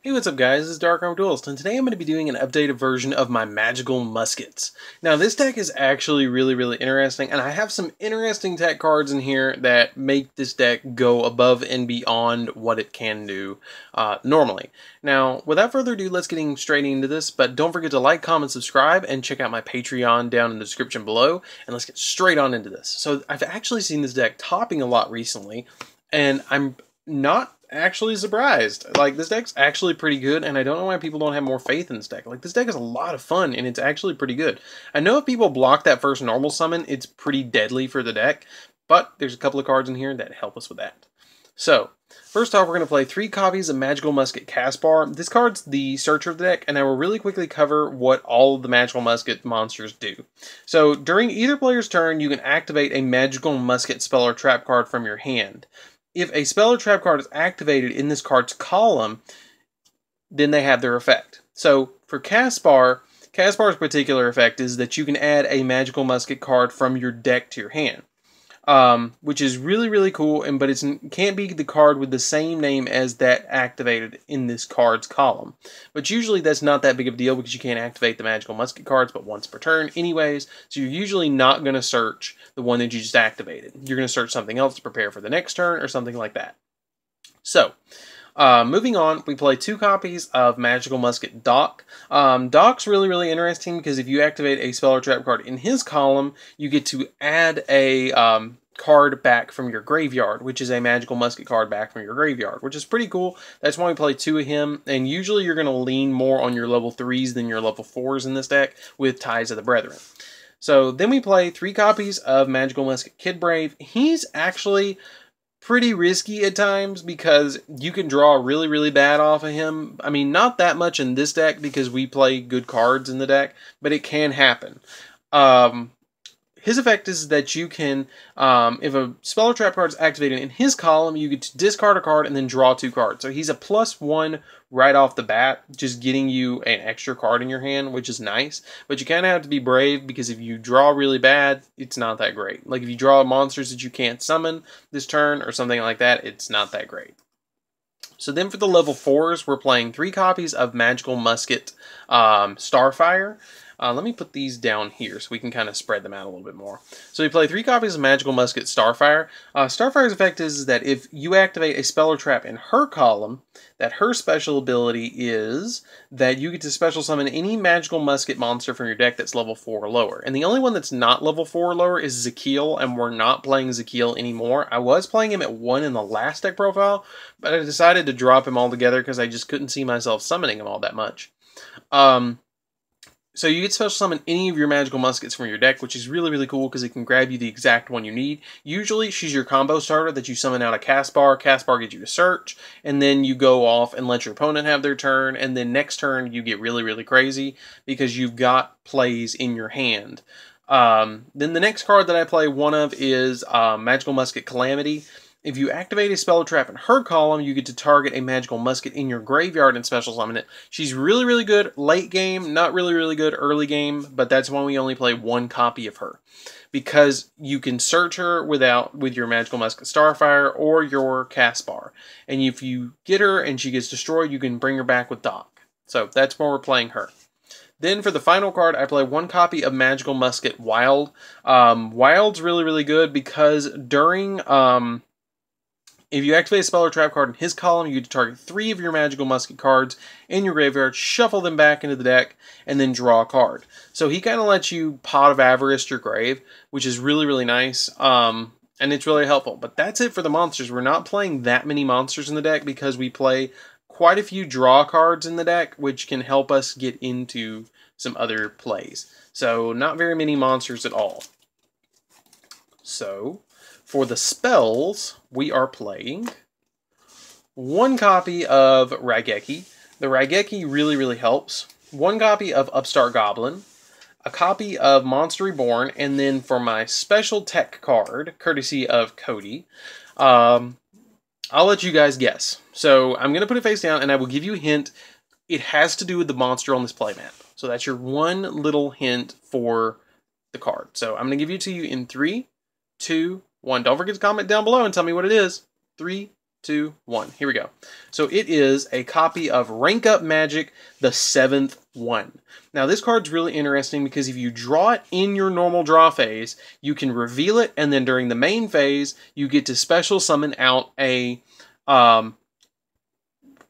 Hey, what's up guys, this is DarkArmedDuelist, and today I'm going to be doing an updated version of my magical muskets. Now this deck is actually really interesting, and I have some interesting tech cards in here that make this deck go above and beyond what it can do normally. Now, without further ado, let's get straight into this, but don't forget to like, comment, subscribe, and check out my Patreon down in the description below, and let's get straight on into this. So I've actually seen this deck topping a lot recently, and I'm not actually surprised. Like, this deck's actually pretty good, and I don't know why people don't have more faith in this deck. Like, this deck is a lot of fun, and it's actually pretty good. I know if people block that first normal summon, it's pretty deadly for the deck, but there's a couple of cards in here that help us with that. So, first off, we're going to play 3 copies of Magical Musket Caspar. This card's the searcher of the deck, and I will really quickly cover what all of the Magical Musket monsters do. So, during either player's turn, you can activate a Magical Musket spell or trap card from your hand. If a spell or trap card is activated in this card's column, then they have their effect. So for Caspar's particular effect is that you can add a Magical Musket card from your deck to your hand, which is really cool. But it can't be the card with the same name as that activated in this card's column. But usually that's not that big of a deal because you can't activate the Magical Musket cards but once per turn anyways. So you're usually not going to search the one that you just activated. You're going to search something else to prepare for the next turn or something like that. So, moving on, we play 2 copies of Magical Musket Doc. Doc's really interesting because if you activate a spell or trap card in his column, you get to add a card back from your graveyard, which is a Magical Musket card back from your graveyard, which is pretty cool. That's why we play 2 of him, and usually you're going to lean more on your level 3s than your level 4s in this deck with Ties of the Brethren. So then we play 3 copies of Magical Musket Kid Brave. He's actually pretty risky at times because you can draw really bad off of him. I mean, not that much in this deck because we play good cards in the deck, but it can happen. His effect is that you can, if a spell or trap card is activated in his column, you get to discard a card and then draw 2 cards. So he's a +1 right off the bat, just getting you an extra card in your hand, which is nice. But you kind of have to be brave because if you draw really bad, it's not that great. Like if you draw monsters that you can't summon this turn or something like that, it's not that great. So then for the level 4s, we're playing 3 copies of Magical Musket Starfire. Let me put these down here so we can kind of spread them out a little bit more. So we play 3 copies of Magical Musket Starfire. Starfire's effect is that if you activate a spell or trap in her column, that her special ability is that you get to special summon any Magical Musket monster from your deck that's level 4 or lower. And the only one that's not level 4 or lower is Yugioh, and we're not playing Yugioh anymore. I was playing him at 1 in the last deck profile, but I decided to drop him altogether because I just couldn't see myself summoning him all that much. So you get special summon any of your Magical Muskets from your deck, which is really cool because it can grab you the exact one you need. Usually she's your combo starter that you summon out of Caspar. Caspar gets you to search, and then you go off and let your opponent have their turn, and then next turn you get really crazy because you've got plays in your hand. Then the next card that I play one of is Magical Musket Calamity. If you activate a spell or trap in her column, you get to target a Magical Musket in your graveyard and special summon it. She's really good late game, not really good early game, but that's why we only play 1 copy of her. Because you can search her with your Magical Musket Starfire or your Caspar. And if you get her and she gets destroyed, you can bring her back with Doc. So that's why we're playing her. Then for the final card, I play 1 copy of Magical Musket Wild. Wild's really good because during... if you activate a spell or trap card in his column, you get to target 3 of your Magical Musket cards in your graveyard, shuffle them back into the deck, and then draw a card. So he kind of lets you Pot of Avarice your grave, which is really nice, and it's really helpful. But that's it for the monsters. We're not playing that many monsters in the deck because we play quite a few draw cards in the deck, which can help us get into some other plays. So not very many monsters at all. So... for the spells, we are playing 1 copy of Raigeki. The Raigeki really helps. 1 copy of Upstart Goblin. A copy of Monster Reborn. And then for my special tech card, courtesy of Cody, I'll let you guys guess. So I'm going to put it face down and I will give you a hint. It has to do with the monster on this playmat. So that's your 1 little hint for the card. So I'm going to give it to you in 3, 2, 1. Don't forget to comment down below and tell me what it is. 3, 2, 1. Here we go. So it is a copy of Rank Up Magic, the 7th one. Now this card's really interesting because if you draw it in your normal draw phase, you can reveal it, and then during the main phase, you get to special summon out a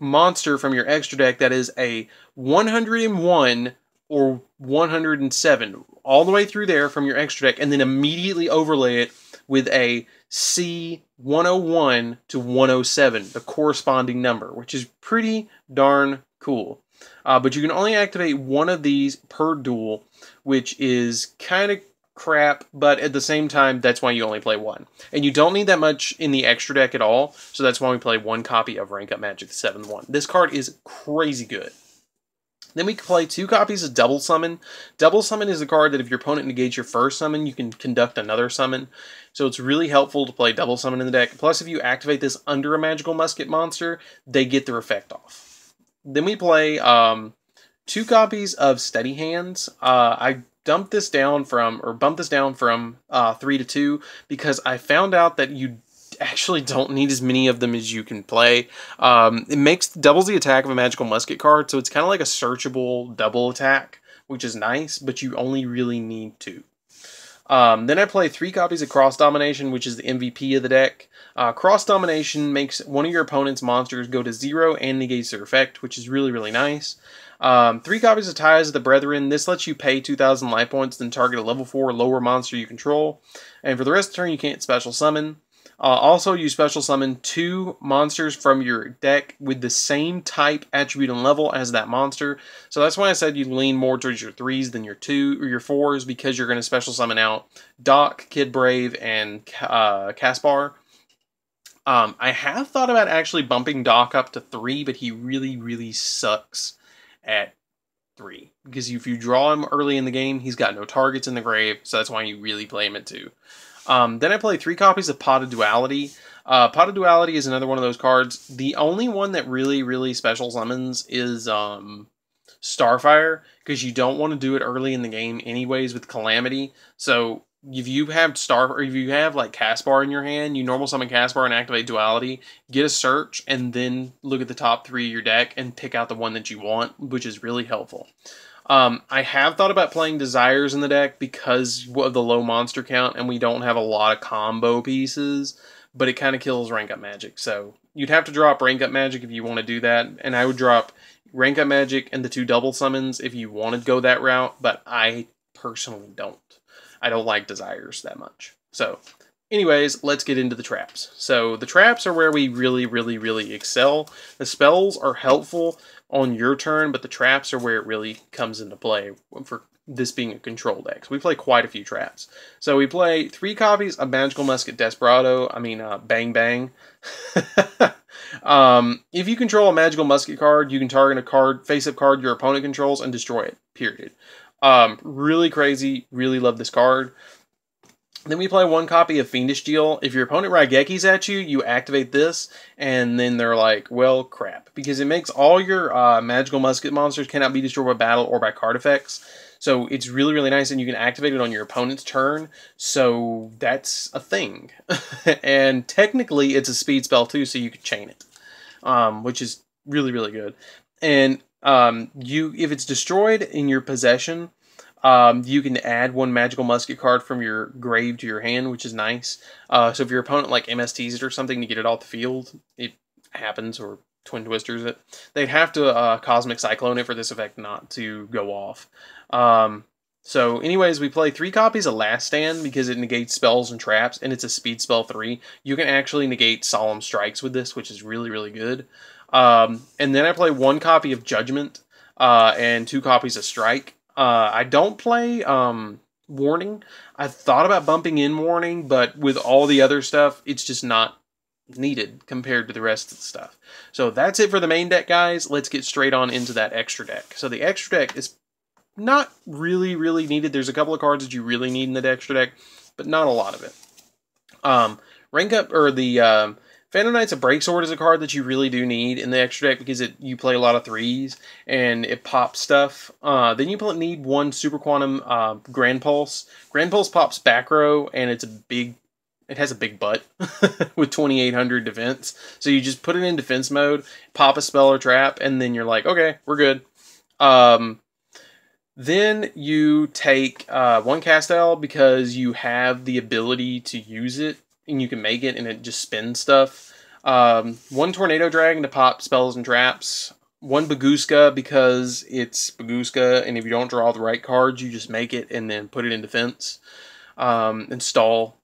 monster from your extra deck that is a 101 or 107, all the way through there from your extra deck, and then immediately overlay it with a C 101 to 107, the corresponding number, which is pretty darn cool. But you can only activate one of these per duel, which is kind of crap, but at the same time, that's why you only play one. And you don't need that much in the extra deck at all, so that's why we play one copy of Rank Up Magic, the 7th one. This card is crazy good. Then we can play 2 copies of Double Summon. Double Summon is a card that if your opponent negates your first summon, you can conduct another summon. So it's really helpful to play Double Summon in the deck. Plus, if you activate this under a Magical Musket monster, they get their effect off. Then we play 2 copies of Steady Hands. I bumped this down from 3 to 2 because I found out that you actually don't need as many of them as you can play. It doubles the attack of a Magical Musket card, so it's kind of like a searchable double attack, which is nice, but you only really need 2. Then I play 3 copies of Cross Domination, which is the MVP of the deck. Cross Domination makes one of your opponent's monsters go to 0 and negates their effect, which is really, really nice. 3 copies of Ties of the Brethren. This lets you pay 2,000 life points, then target a level 4 lower monster you control. And for the rest of the turn, you can't special summon. Also, you special summon 2 monsters from your deck with the same type, attribute, and level as that monster. So that's why I said you lean more towards your 3s than your 2 or your 4s, because you're going to special summon out Doc, Kid Brave, and Caspar. I have thought about actually bumping Doc up to 3, but he really, really sucks at 3. Because if you draw him early in the game, he's got no targets in the grave, so that's why you really play him at 2. Then I play 3 copies of Pot of Duality. Pot of Duality is another one of those cards. The only one that really, really special summons is Starfire, because you don't want to do it early in the game anyways with Calamity. So if you have like Caspar in your hand, you normal summon Caspar and activate Duality, get a search, and then look at the top 3 of your deck and pick out the one that you want, which is really helpful. I have thought about playing Desires in the deck because of the low monster count, and we don't have a lot of combo pieces, but it kind of kills Rank Up Magic. So you'd have to drop Rank Up Magic if you want to do that, and I would drop Rank Up Magic and the 2 double summons if you want to go that route, but I personally don't. I don't like Desires that much. So anyways, let's get into the traps. So the traps are where we really, really, really excel. The spells are helpful on your turn, but the traps are where it really comes into play for this being a control deck. So we play quite a few traps. So we play 3 copies of Magical Musket Desperado. Bang Bang. If you control a Magical Musket card, you can target a face-up card your opponent controls and destroy it, period. Really crazy. Really love this card. Then we play 1 copy of Fiendish Deal. If your opponent Raigekis at you, you activate this, and then they're like, well, crap. Because it makes all your Magical Musket monsters cannot be destroyed by battle or by card effects. So it's really, really nice, and you can activate it on your opponent's turn. So that's a thing. And technically, it's a speed spell too, so you could chain it. Which is really, really good. And if it's destroyed in your possession, you can add 1 Magical Musket card from your grave to your hand, which is nice. So if your opponent like MSTs it or something to get it off the field, it happens, or Twin Twisters it, they'd have to Cosmic Cyclone it for this effect not to go off. So anyways, we play 3 copies of Last Stand because it negates spells and traps, and it's a speed spell 3. You can actually negate Solemn Strikes with this, which is really, really good. And then I play 1 copy of Judgment and 2 copies of Strike. I don't play Warning. I thought about bumping in Warning, but with all the other stuff, it's just not needed compared to the rest of the stuff. So that's it for the main deck, guys. Let's get straight on into that extra deck. So the extra deck is not really, really needed. There's a couple of cards that you really need in the extra deck, but not a lot of it. Phantom Knights of Breaksword is a card that you really do need in the extra deck because you play a lot of 3s and it pops stuff. Then you need 1 Super Quantum Grand Pulse. Grand Pulse pops back row, and it's a big It has a big butt with 2800 defense. So you just put it in defense mode, pop a spell or trap, and then you're like, okay, we're good. Then you take one Castel because you have the ability to use it, and you can make it, and it just spins stuff. One Tornado Dragon to pop spells and traps. One Baguska because it's Baguska, and if you don't draw the right cards, you just make it and then put it in defense. Install.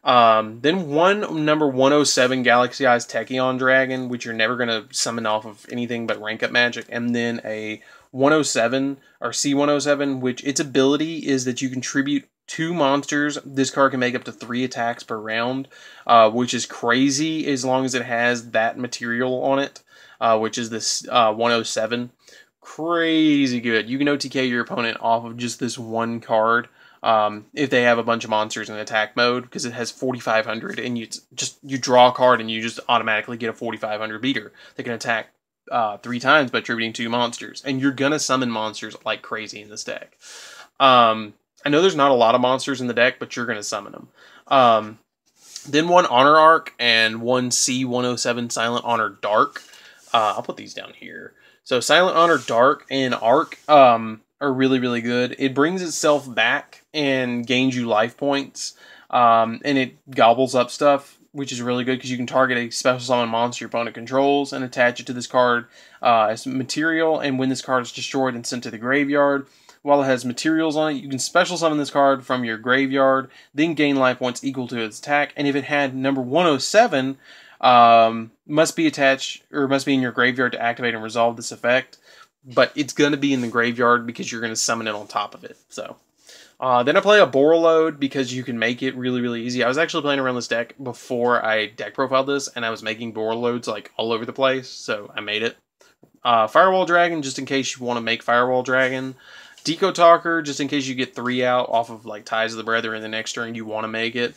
Then one number 107 Galaxy Eyes Tachyon Dragon, which you're never going to summon off of anything but rank up magic. And then a 107 or C107, which its ability is that you contribute 2 monsters. This card can make up to 3 attacks per round, which is crazy as long as it has that material on it, which is this 107. Crazy good. You can OTK your opponent off of just this one card. If they have a bunch of monsters in attack mode, because it has 4,500, and you draw a card and you just automatically get a 4,500 beater that can attack 3 times by attributing 2 monsters, and you're gonna summon monsters like crazy in this deck. I know there's not a lot of monsters in the deck, but you're gonna summon them. Then one Honor Arc and one C107 Silent Honor Dark. I'll put these down here. So Silent Honor Dark and Arc are really, really good. It brings itself back and gains you life points, and it gobbles up stuff, which is really good because you can target a special summon monster your opponent controls and attach it to this card as material, and when this card is destroyed and sent to the graveyard, while it has materials on it, you can special summon this card from your graveyard, then gain life points equal to its attack, and if it had number 107, must be attached, or must be in your graveyard to activate and resolve this effect. But it's going to be in the graveyard because you're going to summon it on top of it. So then I play a Borreload because you can make it really, really easy. I was actually playing around this deck before I deck profiled this, and I was making Borreloads like all over the place, so I made it. Firewall Dragon, just in case you want to make Firewall Dragon. Deco Talker, just in case you get 3 out off of like Ties of the Brethren the next turn you want to make it.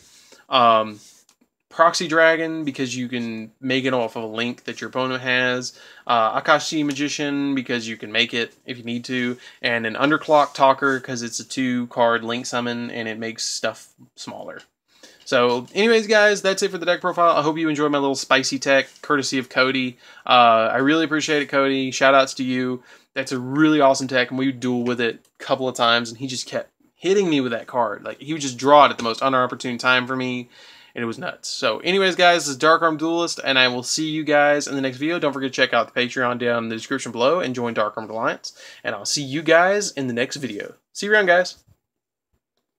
Proxy Dragon, because you can make it off of a link that your opponent has. Akashi Magician, because you can make it if you need to. And an Underclock Talker, because it's a 2-card link summon, and it makes stuff smaller. So, anyways, guys, that's it for the deck profile. I hope you enjoyed my little spicy tech, courtesy of Cody. I really appreciate it, Cody. Shoutouts to you. That's a really awesome tech, and we duel with it a couple of times, and he just kept hitting me with that card. Like, he would just draw it at the most unopportune time for me. And it was nuts. So anyways, guys, this is DarkArmedDuelist, and I will see you guys in the next video. Don't forget to check out the Patreon down in the description below and join DarkArmedAlliance. And I'll see you guys in the next video. See you around, guys.